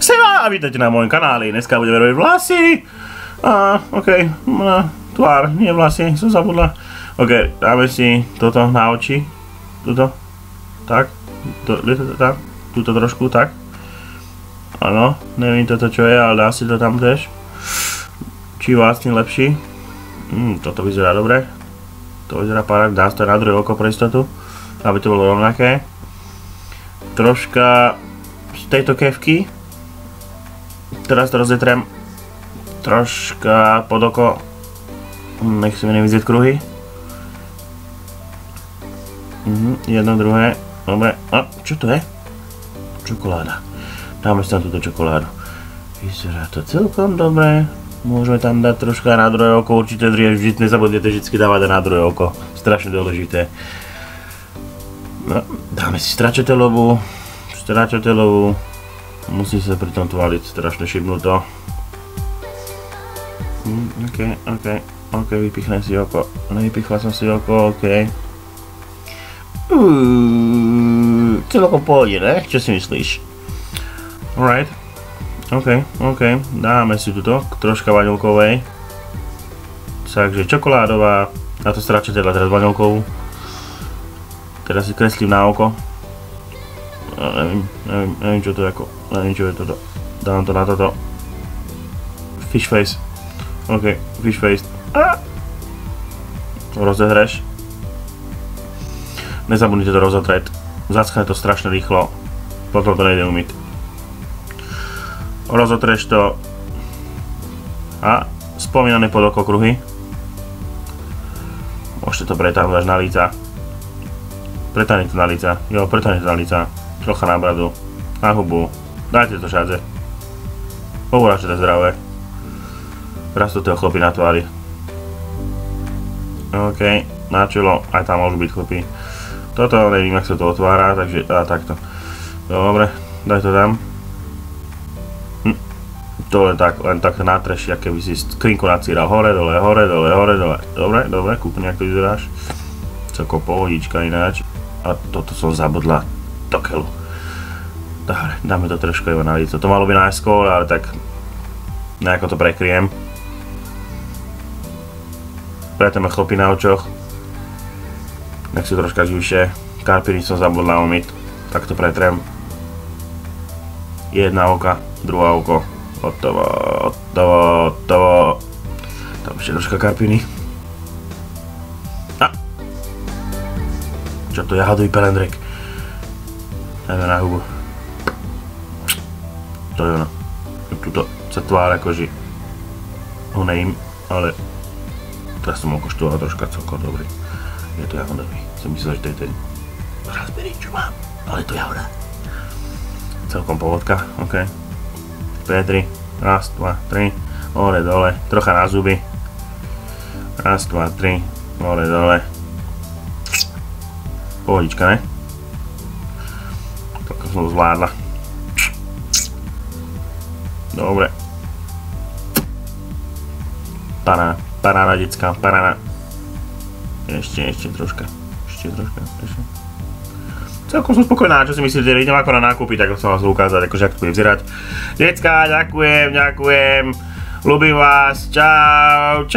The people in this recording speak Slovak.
Zase a vítajte na mojom kanáli. Dneska budeme robiť vlasy. OK, tvár, nie vlasy, som zabudla. OK, dáme si toto na oči. Tuto. Tak. Tam. Tuto trošku, tak. Áno, neviem toto čo je, ale dá si to tam tiež. Či vlastne lepší. Toto vyzerá dobre. To vyzerá parák, dá sa to na druhé oko pre istotu, aby to bolo rovnaké. Troška z tejto kefky. Teraz to rozetrem troška pod oko. Nech si mi nevyzieť kruhy. Jedno, druhé. Dobre. A čo to je? Čokoláda. Dáme si tam túto čokoládu. Vyzerá to celkom dobre. Môžeme tam dať troška na druhé oko. Určite nezabudnete vždy dávať na druhé oko. Strašne dôležité. No, dáme si stračatelovú. Musí sa pri tom tvaliť strašne šibnuto. OK, vypichnem si oko. Nevypichla som si oko, OK. Celkom pohode, ne? Čo si myslíš? Alright. OK, dáme si tuto, troška vaňovkovej. Takže čokoládová, na to stračateľa teraz vaňovkovú. Teraz si kreslím na oko. Neviem čo to je ako, neviem čo je toto. Dám to na toto. Fish face. OK, fish face. Rozehreš. Nezabudnite to rozotrieť. Zaschne to strašne rýchlo. Potom to nejde umyť. Rozotrieš to. A spomínané pod oko kruhy. Môžete to pretáhnuť až na líca. Pretáhne to na líca. Jo, pretáhne to na líca. Trocha na bradu, na hubu, dajte to všade. Povoráčte to zdravé. Rastú tie chlopy na tvári. OK, na čelo, aj tam môžu byť chlopy. Toto neviem, jak sa to otvára, takže takto. Dobre, daj to tam. To len tak natreš, aké by si skrinku nacíral hore, dole. Dobre, kúpne, jak to vyzeráš. Celko pohodička ináč. A toto som zabudla. Dokelu. Dobre, dáme to trošku iba na líco. To malo by najskôr, ale tak nejako to prekryjem. Pretreme chlopy na očoch. Nech sú troška živšie. Karpiny som zabudla umyť. Tak to pretrem. Jedna oka, druhá oko. Hotovo. Tam ešte troška karpiny. Čo to, jahodový pelendrek. Dajme na hubu. To je ono. Tuto sa tvár akože ho nejím, ale teraz som ho koštoval troška celkom dobrý. Je to jahodový. Som myslel, že to je ten raspberry, čo mám, ale to je jahoda. Celkom povodka, OK. P3, raz, 2, 3, hore, dole, trocha na zuby. Raz, 2, 3, hore, dole. Pohodička, ne? Som to zvládla. Dobre. Paráda, decka, paráda. Ešte troška. Celkom som spokojná, čo si myslíte, idem ako na nákupy, tak som vás ukázať, akože ak to bude vyzerať. Decka, ďakujem. Ľúbim vás, čau.